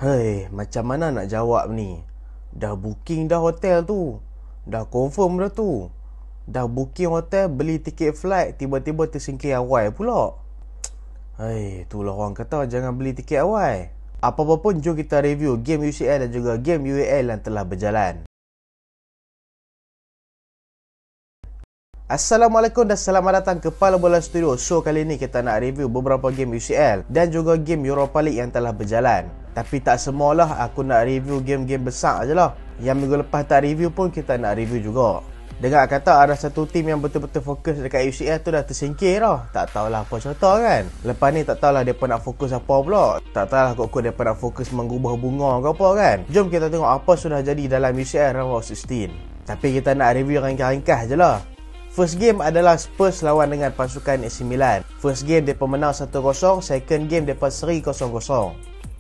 Hei, macam mana nak jawab ni? Dah booking dah hotel tu. Dah confirm dah tu. Dah booking hotel, beli tiket flight, tiba-tiba tersingkir awal pula. Hei, itulah orang kata jangan beli tiket awal. Apa-apa pun, jom kita review game UCL dan juga game UAL yang telah berjalan. Assalamualaikum dan selamat datang ke Kepala Bola Studio. So kali ni kita nak review beberapa game UCL dan juga game Europa League yang telah berjalan. Tapi tak semualah aku nak review game-game besar je lah. Yang minggu lepas tak review pun kita nak review juga. Dengar kata ada satu tim yang betul-betul fokus dekat UCL tu dah tersingkir dah. Tak tahulah apa cerita kan. Lepas ni tak tahulah mereka nak fokus apa pula. Tak tahulah kok mereka nak fokus mengubah bunga ke apa kan. Jom kita tengok apa sudah jadi dalam UCL Round of 16. Tapi kita nak review ringkas-ringkas je lah. First game adalah Spurs lawan dengan pasukan AC Milan. First game mereka menang 1-0, second game mereka seri 0-0.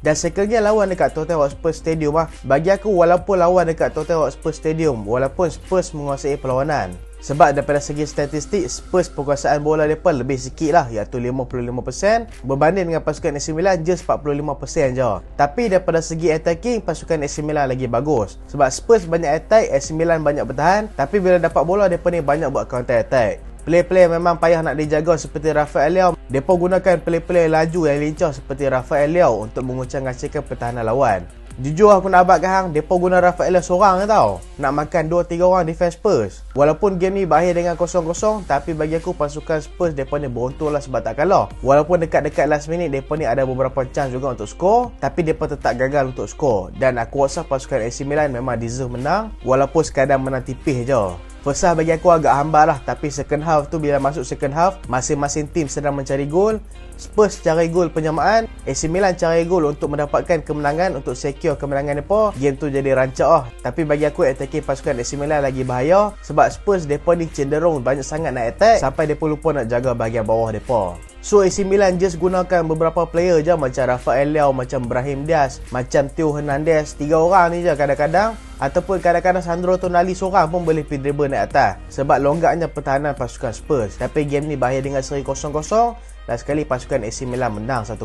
Dan second game lawan dekat Tottenham Hotspur Stadium lah. Bagi aku walaupun lawan dekat Tottenham Hotspur Stadium, walaupun Spurs menguasai perlawanan. Sebab daripada segi statistik, Spurs penguasaan bola mereka lebih sikit lah, iaitu 55% berbanding dengan pasukan AC Milan just 45% je. Tapi daripada segi attacking, pasukan AC Milan lagi bagus. Sebab Spurs banyak attack, AC Milan banyak bertahan. Tapi bila dapat bola, mereka ni banyak buat counter attack. Player-player memang payah nak dijaga seperti Rafael Leao. Mereka gunakan player-player laju yang lincah seperti Rafael Leao untuk menguncang-ngacirkan pertahanan lawan. Jujur aku nak abadkan hang, mereka guna Rafael Leao seorang tau. Nak makan 2-3 orang defense Spurs. Walaupun game ni berakhir dengan 0-0, tapi bagi aku pasukan Spurs mereka ni beruntung lah sebab tak kalah. Walaupun dekat-dekat last minute mereka ni ada beberapa chance juga untuk skor, tapi mereka tetap gagal untuk skor. Dan aku rasa pasukan AC Milan memang deserve menang, walaupun sekadar menang tipis je. First half bagi aku agak hambar lah. Tapi second half tu, bila masuk second half, masing-masing tim sedang mencari gol. Spurs cari gol penyamaan, AC Milan cari gol untuk mendapatkan kemenangan, untuk secure kemenangan mereka. Game tu jadi rancak lah. Tapi bagi aku attacking pasukan AC Milan lagi bahaya. Sebab Spurs mereka ni cenderung banyak sangat nak attack, sampai mereka lupa nak jaga bahagian bawah mereka. So AC Milan just gunakan beberapa player je, macam Rafael Leao, macam Brahim Diaz, macam Theo Hernandez. 3 orang ni je kadang-kadang. Ataupun kadang-kadang Sandro Tonali seorang pun boleh pergi dribble naik atas. Sebab longgarnya pertahanan pasukan Spurs. Tapi game ni berakhir dengan seri 0-0. Dan sekali pasukan AC Milan menang 1-0.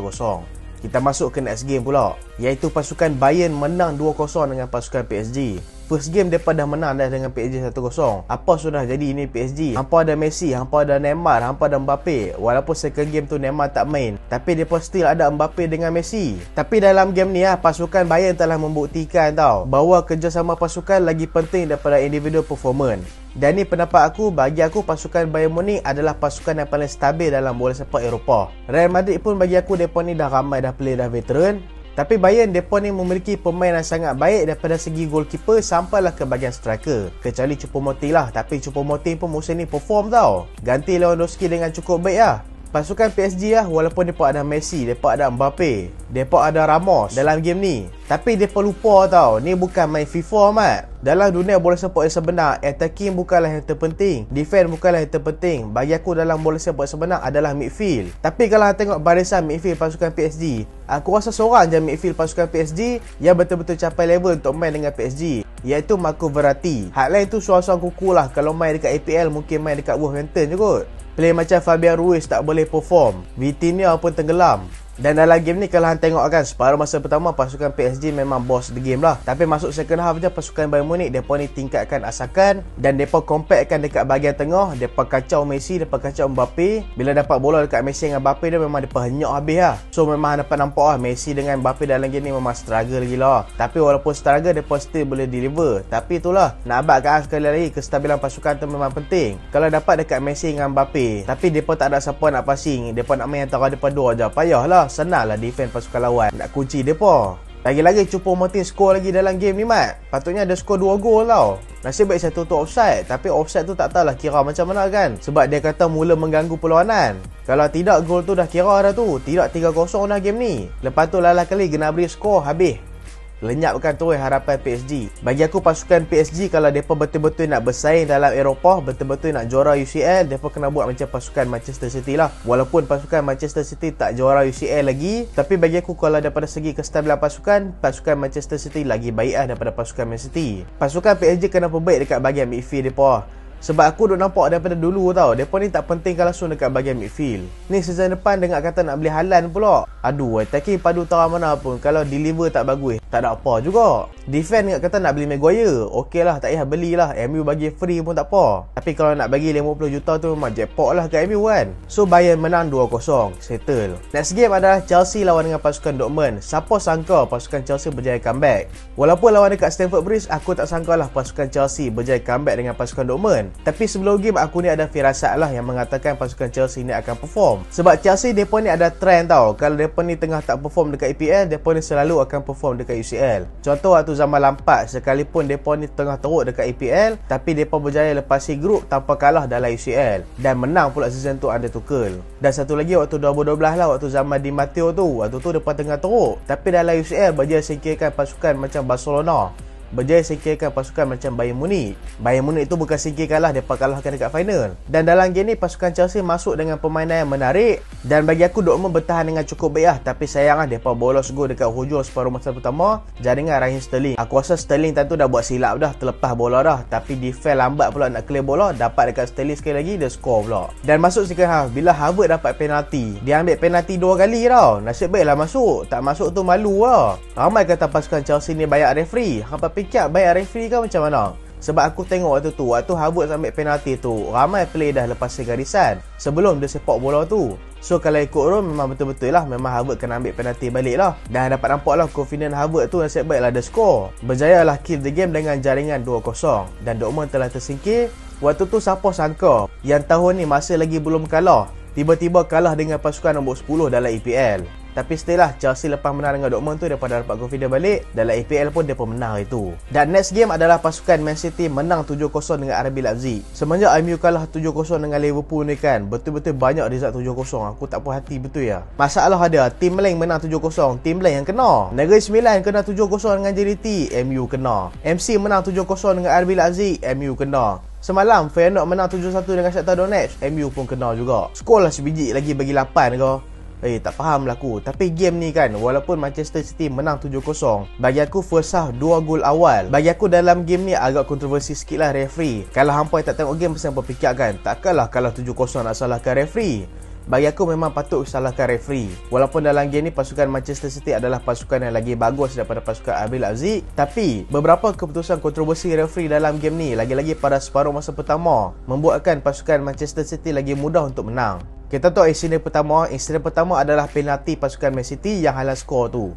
Kita masuk ke next game pula, iaitu pasukan Bayern menang 2-0 dengan pasukan PSG. First game mereka dah menang dah dengan PSG 1-0. Apa sudah jadi ini PSG? Hampa ada Messi, hampa ada Neymar, hampa ada Mbappe. Walaupun second game tu Neymar tak main, tapi mereka still ada Mbappe dengan Messi. Tapi dalam game ni pasukan Bayern telah membuktikan tau, bahawa kerjasama pasukan lagi penting daripada individual performance. Dan ni pendapat aku, bagi aku pasukan Bayern Munich adalah pasukan yang paling stabil dalam bola sepak Eropah. Real Madrid pun bagi aku mereka ni dah ramai dah player dah veteran. Tapi Bayern mereka ni memiliki pemain yang sangat baik daripada segi goalkeeper sampailah ke bahagian striker. Kecuali Choupo-Moting lah, tapi Choupo-Moting pun musim ni perform tau. Ganti Lewandowski dengan cukup baik lah. Pasukan PSG lah, walaupun mereka ada Messi, mereka ada Mbappe, mereka ada Ramos dalam game ni, tapi mereka lupa tau, ni bukan main FIFA mat. Dalam dunia bola sepak yang sebenar, attacking bukanlah yang terpenting, defense bukanlah yang terpenting. Bagi aku dalam bola sepak sebenar adalah midfield. Tapi kalau tengok barisan midfield pasukan PSG, aku rasa seorang je midfield pasukan PSG yang betul-betul capai level untuk main dengan PSG, iaitu Marco Verratti. Hak lain tu suang-suang kuku lah. Kalau main dekat APL mungkin main dekat Wolverhampton je kot. Player macam Fabian Ruiz tak boleh perform, Vitinha pun tenggelam. Dan dalam game ni kalau hang tengok kan, separuh masa pertama pasukan PSG memang boss the game lah. Tapi masuk second half je pasukan Bayern Munich mereka ni tingkatkan asakan dan mereka compactkan dekat bahagian tengah. Mereka kacau Messi, mereka kacau Mbappe. Bila dapat bola dekat Messi dengan Mbappe dia memang mereka henyak habis lah. So memang dapat nampak lah Messi dengan Mbappe dalam game ni memang struggle gila. Tapi walaupun struggle mereka still boleh deliver. Tapi itulah, nak abadkan sekali lagi, kestabilan pasukan tu memang penting. Kalau dapat dekat Messi dengan Mbappe, tapi mereka tak ada siapa nak passing, mereka nak main antara mereka dua je, payahlah. Senanglah defend pasukan lawan nak kunci mereka. Lagi-lagi Choupo-Moting skor lagi dalam game ni mat. Patutnya ada skor 2 gol tau. Nasib baik saya tutup offside. Tapi offside tu tak tahulah kira macam mana kan. Sebab dia kata mula mengganggu perlawanan. Kalau tidak gol tu dah kira dah tu. Tidak 3-0 dah game ni. Lepas tu lalah kali Gnabry skor, habis. Lenyapkan terus harapan PSG. Bagi aku pasukan PSG kalau mereka betul-betul nak bersaing dalam Eropah, betul-betul nak juara UCL, mereka kena buat macam pasukan Manchester City lah. Walaupun pasukan Manchester City tak juara UCL lagi, tapi bagi aku kalau daripada segi kestabilan pasukan, pasukan Manchester City lagi baik lah daripada pasukan Man City. Pasukan PSG kena perbaik dekat bahagian midfield mereka. Sebab aku duk nampak daripada dulu tau, mereka ni tak pentingkan langsung dekat bahagian midfield. Ni season depan dengar kata nak beli Haaland pula. Aduh, attacking padu utara mana pun, kalau deliver tak bagus, tak ada apa juga. Defend dengar kata nak beli Maguire. Okey lah, tak payah belilah. MU bagi free pun tak apa. Tapi kalau nak bagi 50 juta tu memang jackpot lah kat MU kan. So Bayern menang 2-0, settle. Next game adalah Chelsea lawan dengan pasukan Dortmund. Siapa sangka pasukan Chelsea berjaya comeback. Walaupun lawan dekat Stamford Bridge, aku tak sangka lah pasukan Chelsea berjaya comeback dengan pasukan Dortmund. Tapi sebelum game aku ni ada firasat lah yang mengatakan pasukan Chelsea ni akan perform. Sebab Chelsea mereka ni ada trend tau. Kalau mereka ni tengah tak perform dekat EPL, mereka ni selalu akan perform dekat UCL. Contoh waktu zaman Lampard, sekalipun mereka ni tengah teruk dekat EPL, tapi mereka berjaya lepasi grup tanpa kalah dalam UCL. Dan menang pula season tu under Tuchel. Dan satu lagi waktu 2012 lah, waktu zaman Di Matteo tu. Waktu tu mereka tengah teruk, tapi dalam UCL berjaya singkirkan pasukan macam Barcelona, berjaya singkirkan pasukan macam Bayern Munich. Bayern Munich itu bukan singkirkan lah, mereka kalahkan dekat final. Dan dalam game ni pasukan Chelsea masuk dengan permainan yang menarik. Dan bagi aku Dortmund bertahan dengan cukup baik lah. Tapi sayang lah, mereka bolos gol dekat hujung separuh masa pertama jaringan Raheem Sterling. Aku rasa Sterling tentu dah buat silap dah, terlepas bola dah. Tapi defend lambat pula nak clear bola, dapat dekat Sterling sekali lagi, dia score pula. Dan masuk second half, bila Harvard dapat penalti. Dia ambil penalti 2 kali tau. Nasib baiklah masuk, tak masuk tu malu lah. Ramai kata pasukan Chelsea ni bayar referee. Hampa fikir bayar referee kan macam mana? Sebab aku tengok waktu Harvard ambil penalti tu, ramai play dah lepas garisan sebelum dia sepak bola tu. So kalau ikut rule memang betul-betul lah, memang Harvard kena ambil penalti balik lah. Dan dapat nampak lah confident Harvard tu, nasib baiklah dia score. Berjaya lah kill the game dengan jaringan 2-0. Dan Dortmund telah tersingkir. Waktu tu siapa sangka yang tahun ni masih lagi belum kalah, tiba-tiba kalah dengan pasukan nombor 10 dalam EPL. Tapi setelah Chelsea lepas menang dengan Dortmund tu, daripada dapat confident balik, dalam EPL pun mereka menang itu. Dan next game adalah pasukan Man City menang 7-0 dengan RB Leipzig. Semenjak MU kalah 7-0 dengan Liverpool ni kan, betul-betul banyak result 7-0. Aku tak puas hati betul ya. Masalah ada, tim lain menang 7-0, tim lain yang kena. Negeri Sembilan kena 7-0 dengan JDT, MU kena. MC menang 7-0 dengan RB Leipzig, MU kena. Semalam Feyenoord menang 7-1 dengan Shakhtar Donetsk, MU pun kena juga. Skor lah sebiji lagi bagi 8 ke. Tak faham lah aku. Tapi game ni kan, walaupun Manchester City menang 7-0, bagi aku first half 2 gol awal, bagi aku dalam game ni agak kontroversi sikit lah referee. Kalau hampa tak tengok game, pasal hampa fikir kan, takkanlah kalau 7-0 nak salahkan referee. Bagi aku memang patut salahkan referee. Walaupun dalam game ni pasukan Manchester City adalah pasukan yang lagi bagus daripada pasukan RB Leipzig, tapi beberapa keputusan kontroversi referee dalam game ni, lagi-lagi pada separuh masa pertama, membuatkan pasukan Manchester City lagi mudah untuk menang. Kita tahu insiden pertama adalah penalti pasukan Man City yang Haaland skor tu.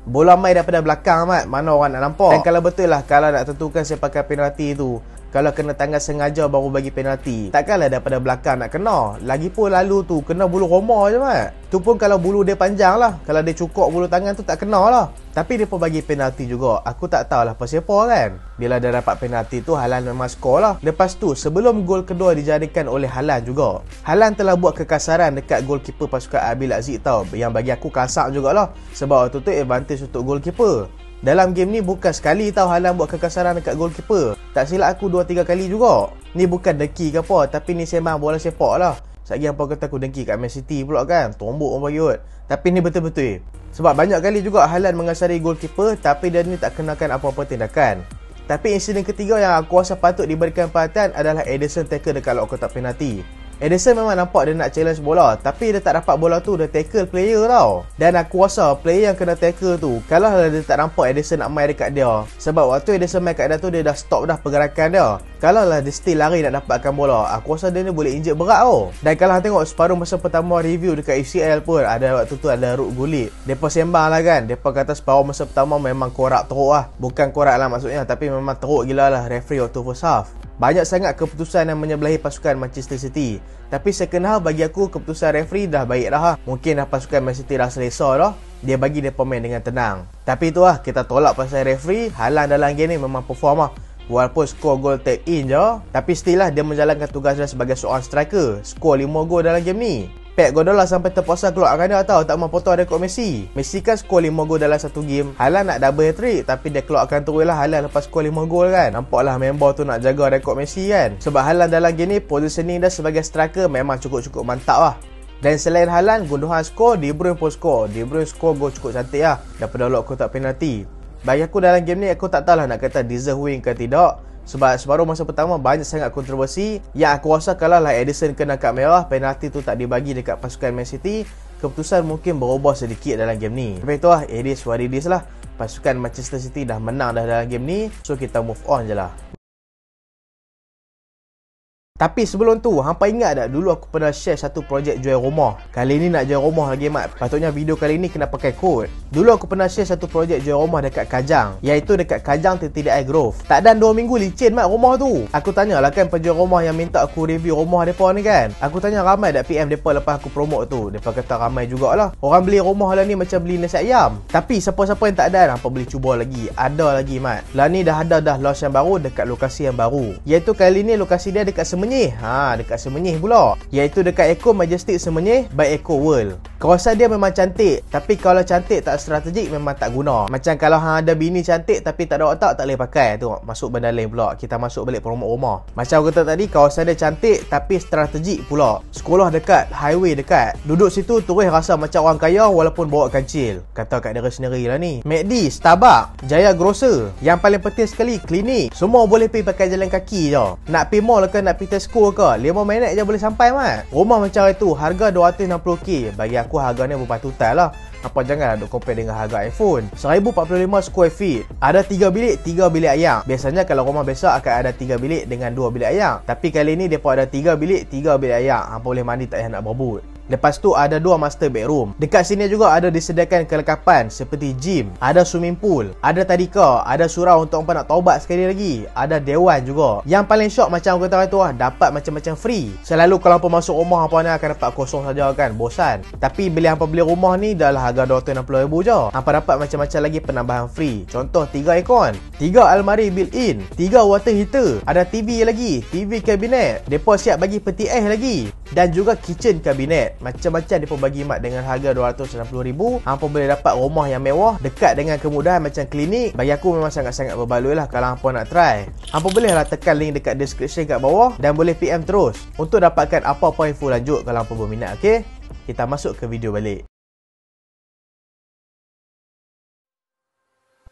Bola main daripada belakang amat, mana orang nak nampak. Dan kalau betul lah, kalau nak tentukan sepakai penalti tu, kalau kena tangan sengaja baru bagi penalti, takkanlah daripada belakang nak kena. Lagipun lalu tu kena bulu roma je mat. Tu pun kalau bulu dia panjang lah, kalau dia cukup bulu tangan tu tak kena lah. Tapi dia pun bagi penalti juga. Aku tak tahulah pasal apa kan. Bila dia dapat penalti tu, Haaland memang skor lah. Lepas tu, sebelum gol kedua dijadikan oleh Haaland juga, Haaland telah buat kekasaran dekat goalkeeper pasukan RB Leipzig tau. Yang bagi aku kasar jugalah. Sebab waktu tu advantage untuk goalkeeper. Dalam game ni bukan sekali tau Haaland buat kekasaran dekat goalkeeper. Tak silap aku 2-3 kali juga. Ni bukan dengki ke apa, tapi ni sembang bola sepak lah. Sekejap hampa kata aku dengki kat Man City pula kan. Tombok orang bagi kot. Tapi ni betul-betul. Sebab banyak kali juga Haaland mengasari goalkeeper, tapi dia ni tak kenakan apa-apa tindakan. Tapi insiden ketiga yang aku rasa patut diberikan perhatian adalah Ederson tackle dekat lock kotak penalti. Ederson memang nampak dia nak challenge bola, tapi dia tak dapat bola tu, dia tackle player tau. Dan aku rasa player yang kena tackle tu, kalau dia tak nampak Ederson nak main dekat dia, sebab waktu Ederson main kat dia tu, dia dah stop dah pergerakan dia. Kalau lah dia still lari nak dapatkan bola, aku rasa dia ni boleh injek berat tau. Dan kalau tengok separuh masa pertama review dekat UCL pun, ada waktu tu ada Ruud Gullit. Depa sembang lah kan, depa kata separuh masa pertama memang korak teruk lah. Bukan korak lah maksudnya, tapi memang teruk gila lah referee waktu first half. Banyak sangat keputusan yang menyebelahi pasukan Manchester City. Tapi second half bagi aku keputusan referee dah baik dah. Mungkin dah pasukan Man City dah selesa dah. Dia bagi dia pemain dengan tenang. Tapi itulah, kita tolak pasal referee. Haaland dalam game ni memang perform lah. Walaupun skor gol tap in je, tapi still lah dia menjalankan tugas dia sebagai seorang striker. Skor 5 gol dalam game ni. Pep Guardiola sampai terpaksa keluarkan dia tau, tak mau potong rekod Messi. Messi kan skor 5 gol dalam satu game. Haaland nak double hat-trick, tapi dia keluarkan terus lah Haaland lepas skor 5 gol kan. Nampaklah member tu nak jaga rekod Messi kan. Sebab Haaland dalam game ni, positioning dia sebagai striker memang cukup-cukup mantap lah. Dan selain Haaland, Gundogan skor, De Bruyne pun skor. De Bruyne skor gol cukup cantik lah daripada lock kotak penalti. Bagi aku dalam game ni, aku tak tahulah nak kata deserve win ke tidak. Sebab separuh masa pertama banyak sangat kontroversi. Yang aku rasa kalau lah Ederson kena kad merah, penalti tu tak dibagi dekat pasukan Man City, keputusan mungkin berubah sedikit dalam game ni. Tapi itu lah, it is what it is lah. Pasukan Manchester City dah menang dah dalam game ni, so kita move on je lah. Tapi sebelum tu, hampa ingat tak dulu aku pernah share satu projek jual rumah? Kali ni nak jual rumah lagi mat. Patutnya video kali ni kena pakai kod. Dulu aku pernah share satu projek jual rumah dekat Kajang, iaitu dekat Kajang TTDI Grove. Tak dan 2 minggu licin mat rumah tu. Aku tanyalah kan penjual rumah yang minta aku review rumah depa ni kan. Aku tanya ramai tak PM depa lepas aku promote tu. Depa kata ramai jugalah. Orang beli rumah lah ni macam beli nasi ayam. Tapi siapa-siapa yang tak ada, hampa boleh cuba lagi. Ada lagi mat. Lah ni dah ada launch yang baru dekat lokasi yang baru. Iaitu kali ni lokasi dia dekat Semenyih. Dekat Semenyih pula. Iaitu dekat Eco Majestic Semenyih by Eco World. Kawasan dia memang cantik, tapi kalau cantik tak strategik memang tak guna. Macam kalau ada bini cantik tapi tak ada otak, tak boleh pakai. Tu masuk benda lain pula. Kita masuk balik promote rumah. Macam aku kata tadi, kawasan dia cantik tapi strategik pula. Sekolah dekat, highway dekat. Duduk situ terus rasa macam orang kaya walaupun bawa kancil. Kata kat diri sendiri lah ni. McD, Starbucks, Jaya Grocer. Yang paling penting sekali, klinik. Semua boleh pergi pakai jalan kaki je. Nak pergi mall ke, nak pergi Tesco ke, 5 minit je boleh sampai mat. Rumah macam itu, harga 260k. Bagi aku harganya berpatutan lah. Apa jangan duk compare dengan harga iPhone. 1045 square feet. Ada 3 bilik, 3 bilik ayak. Biasanya kalau rumah besar akan ada 3 bilik dengan 2 bilik ayak. Tapi kali ni depa ada 3 bilik, 3 bilik ayak. Hampa boleh mandi tak payah nak berebut. Lepas tu ada 2 master bedroom. Dekat sini juga ada disediakan kelengkapan seperti gym, ada swimming pool, ada tadika, ada surau untuk hampa nak taubat sekali lagi, ada dewan juga. Yang paling syok macam aku kata tu lah, dapat macam-macam free. Selalu kalau hampa masuk rumah hampa ni akan dapat kosong saja kan, bosan. Tapi bila hampa beli rumah ni dah lah harga 260,000 je. Hampa dapat macam-macam lagi penambahan free. Contoh 3 aircon, 3 almari built-in, 3 water heater, ada TV lagi, TV kabinet. Depa siap bagi peti ais lagi, dan juga kitchen kabinet. Macam-macam dia pun bagi mat dengan harga 260,000. Hampa boleh dapat rumah yang mewah, dekat dengan kemudahan macam klinik. Bagi aku memang sangat-sangat berbaloi lah kalau hampa nak try. Hampa boleh lah tekan link dekat description kat bawah dan boleh PM terus untuk dapatkan apa-apa info lanjut kalau hampa berminat. Okay, kita masuk ke video balik.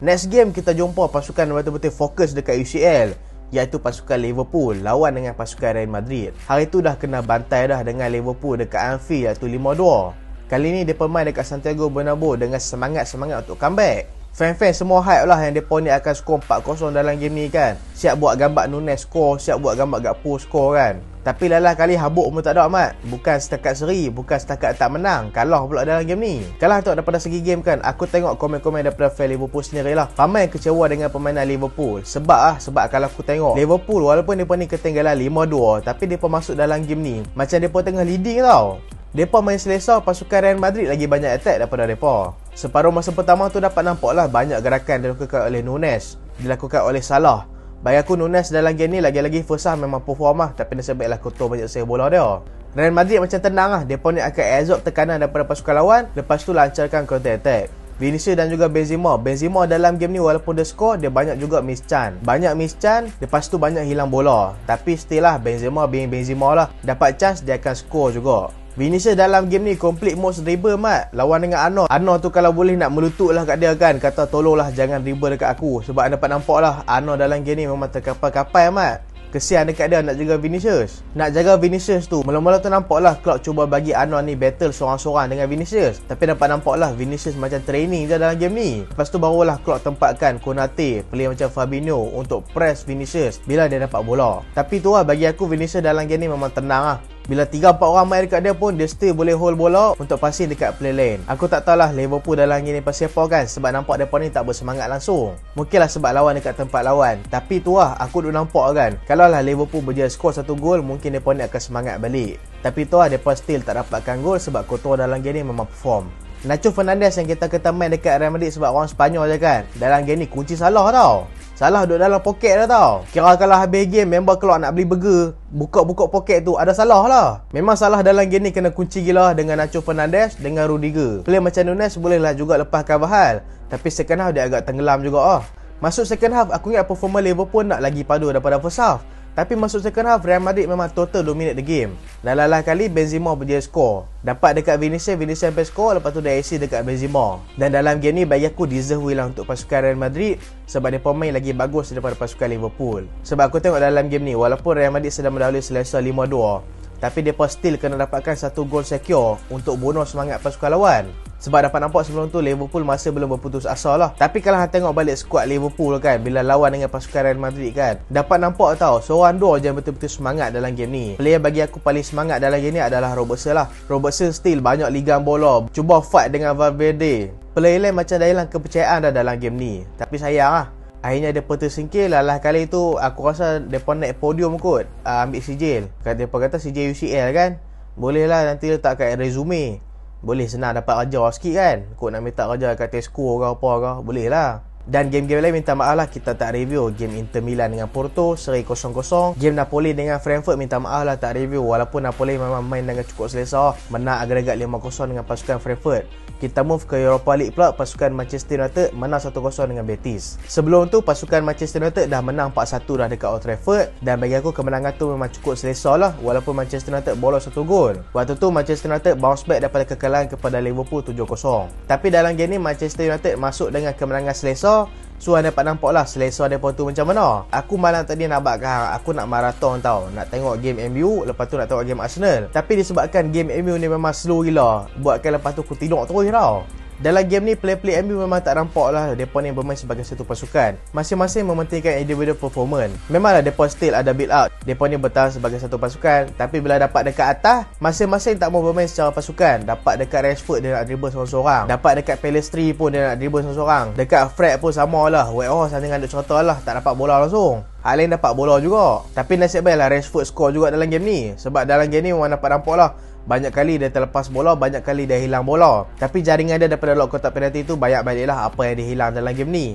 Next game kita jumpa pasukan betul-betul fokus dekat UCL, iaitu pasukan Liverpool lawan dengan pasukan Real Madrid. Hari tu dah kena bantai dah dengan Liverpool dekat Anfield, iaitu 5-2. Kali ni mereka main dekat Santiago Bernabeu dengan semangat-semangat untuk comeback. Fan-fan semua hype lah yang mereka ni akan skor 4-0 dalam game ni kan. Siap buat gambar Nunes skor, siap buat gambar Gakpo skor kan. Tapi lalah kali habuk pun tak ada amat. Bukan setakat seri, bukan setakat tak menang, kalah pula dalam game ni. Kalah tu daripada segi game kan, aku tengok komen-komen daripada fan Liverpool sendiri lah. Ramai kecewa dengan permainan Liverpool. Sebab kalau aku tengok Liverpool walaupun mereka ni ketinggalan 5-2, tapi mereka masuk dalam game ni macam mereka tengah leading tau. Mereka main selesa, pasukan Real Madrid lagi banyak attack daripada mereka. Separuh masa pertama tu dapat nampak lah banyak gerakan dilakukan oleh Nunes, dilakukan oleh Salah. Bagi aku Nunes dalam game ni lagi-lagi first half memang perform lah, tapi nasib baiklah kotor banyak save bola dia. Real Madrid macam tenang lah, mereka ni akan absorb tekanan daripada pasukan lawan, lepas tu lancarkan counter attack. Vinicius dan juga Benzema dalam game ni walaupun dia skor, dia banyak juga miss chance. Banyak miss chance, lepas tu banyak hilang bola. Tapi still lah, Benzema being Benzema lah, dapat chance dia akan skor juga. Vinicius dalam game ni complete most dribble mat lawan dengan Arnold. Arnold tu kalau boleh nak melutut lah kat dia kan, kata tolonglah jangan dribble dekat aku. Sebab dapat nampak lah Arnold dalam game ni memang terkapal-kapal mat. Kesian dekat dia nak jaga Vinicius. Nak jaga Vinicius tu, mula-mula tu nampak lah Klopp cuba bagi Arnold ni battle sorang-sorang dengan Vinicius. Tapi dapat nampak lah Vinicius macam training je dalam game ni. Lepas tu barulah Klopp tempatkan Konate, player macam Fabinho untuk press Vinicius bila dia dapat bola. Tapi tu lah bagi aku Vinicius dalam game ni memang tenang lah. Bila 3-4 orang main dekat dia pun, dia still boleh hold bola untuk passing dekat play lane. Aku tak tahulah Liverpool dalam game ni pasal apa kan, sebab nampak mereka ni tak bersemangat langsung. Mungkinlah sebab lawan dekat tempat lawan. Tapi tu lah, aku duk nampak kan, kalau lah Liverpool berjaya skor 1 gol, mungkin mereka ni akan semangat balik. Tapi tu lah, mereka still tak dapatkan gol sebab kotor dalam game ni memang perform. Nacho Fernandes yang kita main dekat Real Madrid sebab orang Sepanyol je kan, dalam game ni kunci Salah tau. Salah duduk dalam poket dah tau. Kira kalau habis game member keluar nak beli burger, buka-buka poket tu ada Salah lah. Memang Salah dalam game ni kena kunci gila dengan Nacho Fernandes dengan Rudiger. Player macam Nunes bolehlah juga lepas Carvajal, tapi second half dia agak tenggelam juga Masuk second half aku ingat performa Liverpool nak lagi padu daripada first half. Tapi masuk second half, Real Madrid memang total dominate the game. Dan lalah kali Benzema berjaya skor. Dapat dekat Vinicius sampai skor, lepas tu dia assist dekat Benzema. Dan dalam game ni bagi aku deserve lah untuk pasukan Real Madrid sebab dia pemain lagi bagus daripada pasukan Liverpool. Sebab aku tengok dalam game ni, walaupun Real Madrid sedang mendahului Selesa 5-2, tapi mereka still kena dapatkan satu gol secure untuk bonus semangat pasukan lawan. Sebab dapat nampak sebelum tu Liverpool masih belum berputus asa lah. Tapi kalau hang tengok balik skuad Liverpool kan, bila lawan dengan pasukan Real Madrid kan, dapat nampak tau, seorang dua je yang betul-betul semangat dalam game ni. Player bagi aku paling semangat dalam game ni adalah Robertson lah. Robertson still banyak ligang bola, cuba fight dengan Valverde. Player lain macam dah hilang kepercayaan dah dalam game ni. Tapi sayang lah, akhirnya dia tersingkir. Lalah kali tu aku rasa mereka naik podium kot, ambil sijil. Mereka kata sijil UCL kan, boleh lah nanti letak kat resume. Boleh senang dapat kerja sikit kan. Kau nak minta kerja kat Tesco ke apa ke, boleh lah. Dan game-game lain minta maaf lah kita tak review. Game Inter Milan dengan Porto seri 0-0. Game Napoli dengan Frankfurt minta maaf lah tak review. Walaupun Napoli memang main dengan cukup selesa, menang agregat 5-0 dengan pasukan Frankfurt. Kita move ke Europa League pula, pasukan Manchester United menang 1-0 dengan Betis. Sebelum tu pasukan Manchester United dah menang 4-1 dah dekat Old Trafford. Dan bagi aku kemenangan tu memang cukup selesa lah, walaupun Manchester United bolos 1 gol. Waktu tu Manchester United bounce back daripada kekalahan kepada Liverpool 7-0. Tapi dalam game ni Manchester United masuk dengan kemenangan selesa. So anda dapat nampak lah selesa mereka tu macam mana. Aku malam tadi nak buat aku nak marathon tau, nak tengok game MU, lepas tu nak tengok game Arsenal. Tapi disebabkan game MU ni memang slow gila, buatkan lepas tu aku tidur terus tau. Dalam game ni play MU memang tak nampak lah mereka ni bermain sebagai satu pasukan. Masing-masing mementingkan individual performance. Memanglah mereka still ada build up, mereka ni bertahan sebagai satu pasukan. Tapi bila dapat dekat atas, masing-masing tak mau bermain secara pasukan. Dapat dekat Rashford dia nak dribble seorang-seorang, dapat dekat Pellistri pun dia nak dribble seorang-seorang, dekat Fred pun sama lah. Weghorst dengan duk cerita lah, tak dapat bola langsung. Hal lain dapat bola juga. Tapi nasib baik lah Rashford score juga dalam game ni. Sebab dalam game ni memang dapat nampak lah, banyak kali dia terlepas bola, banyak kali dia hilang bola. Tapi jaringan dia daripada luar kotak penalti tu banyak balik lah apa yang dia hilang dalam game ni.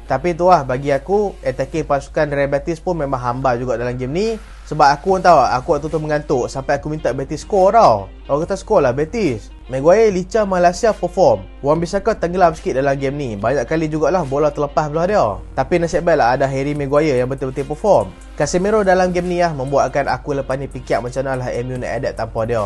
Tapi tu lah bagi aku, attacking pasukan Real Betis pun memang hamba juga dalam game ni. Sebab aku tahu, aku waktu tu mengantuk sampai aku minta Betis score tau. Orang kata score lah Betis. Maguire, Licha, Malaysia perform. Wan-Bissaka tenggelam sikit dalam game ni. Banyak kali jugalah bola terlepas belah dia. Tapi nasib baik lah ada Harry Maguire yang betul-betul perform. Casemiro dalam game ni lah membuatkan aku lepas ni fikir macam mana lah MU nak adapt tanpa dia.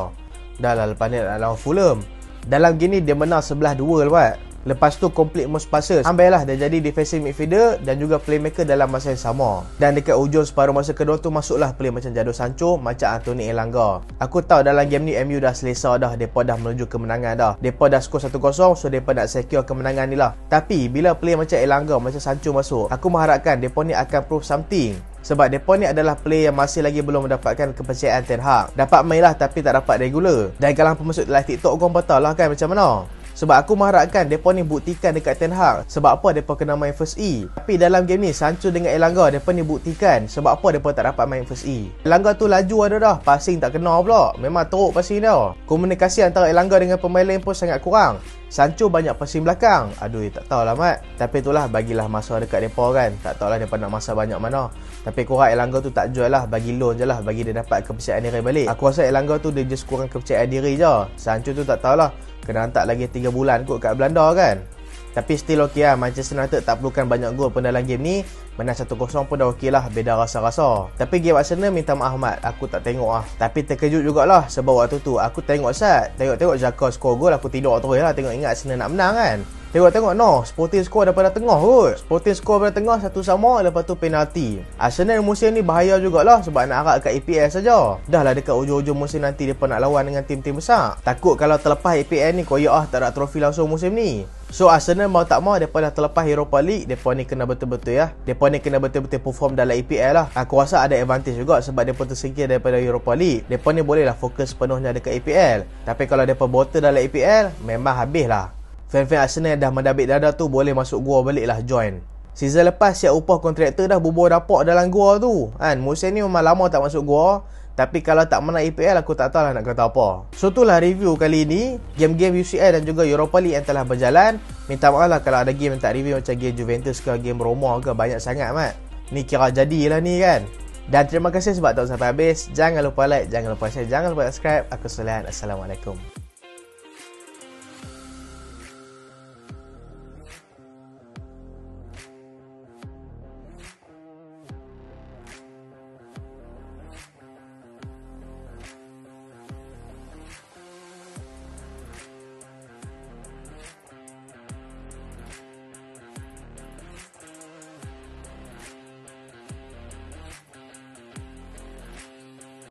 Dah lah lepas ni nak lawan Fulham. Dalam game ni dia menang 11-2 lepas. Lepas tu complete most passes. Ambil lah dia jadi defensive midfielder dan juga playmaker dalam masa yang sama. Dan dekat ujung separuh masa kedua tu masuklah play macam Jadon Sancho, macam Anthony Elanga. Aku tahu dalam game ni MU dah selesa dah, mereka dah menuju kemenangan dah. Mereka dah skor 1-0, so mereka nak secure kemenangan ni lah. Tapi bila play macam Elanga, macam Sancho masuk, aku mengharapkan mereka ni akan prove something. Sebab mereka ni adalah player yang masih lagi belum mendapatkan kepercayaan Ten Hag. Dapat main lah tapi tak dapat regular. Dan kalangan pemasuk live TikTok korang patah lah kan macam mana. Sebab aku mengharapkan mereka ni buktikan dekat Ten Hag. Sebab apa mereka kena main first E. Tapi dalam game ni Sancho dengan Elanga mereka ni buktikan sebab apa mereka tak dapat main first E. Elanga tu laju ada dah, passing tak kena pula. Memang teruk passing dia. Komunikasi antara Elanga dengan pemain lain pun sangat kurang. Sancho banyak passing belakang. Aduh, tak tahulah Mat. Tapi itulah, bagilah masa dekat mereka kan. Tak tahulah mereka nak masa banyak mana. Tapi kurang Elanga tu tak jual lah, bagi loan je lah, bagi dia dapat kepercayaan diri balik. Aku rasa Elanga tu dia just kurang kepercayaan diri je. Sancho tu tak tahulah, kena hantar lagi 3 bulan kot kat Belanda kan. Tapi still okey lah, Manchester United tak perlukan banyak gol pun dalam game ni. Menang 1-0 pun dah okey lah, beda rasa-rasa. Tapi game Arsenal minta maaf Mat, aku tak tengok lah. Tapi terkejut jugalah sebab waktu tu aku tengok tengok Xhaka skor gol, aku tidur terus lah. Tengok ingat Arsenal nak menang kan. Tengok no, Sporting skor daripada tengah kot. Sporting skor daripada tengah 1-1, lepas tu penalti. Arsenal musim ni bahaya jugalah sebab nak harap kat EPL saja. Dah lah dekat ujung-ujung musim nanti depa nak lawan dengan tim-tim besar. Takut kalau terlepas EPL ni koyak tak ada trofi langsung musim ni. So Arsenal mau tak mau depa dah terlepas Europa League, depa ni kena betul-betul ya. Depa ni kena betul-betul perform dalam EPL lah. Aku rasa ada advantage juga sebab depa tersingkir daripada Europa League. Depa ni bolehlah fokus sepenuhnya dekat EPL. Tapi kalau depa botol dalam EPL, memang habislah. Fan-fan Arsenal dah mendabik dada tu boleh masuk gua balik lah join. Season lepas siap upah kontraktor dah bubur dapak dalam gua tu kan. Musim ni memang lama tak masuk gua. Tapi kalau tak menang EPL aku tak tahu lah nak kata apa. So itulah review kali ni game-game UCL dan juga Europa League yang telah berjalan. Minta maaf lah kalau ada game yang tak review macam game Juventus ke game Roma ke, banyak sangat Mat. Ni kira jadilah ni kan. Dan terima kasih sebab tonton sampai habis. Jangan lupa like, jangan lupa share, jangan lupa subscribe. Aku Sulihan. Assalamualaikum.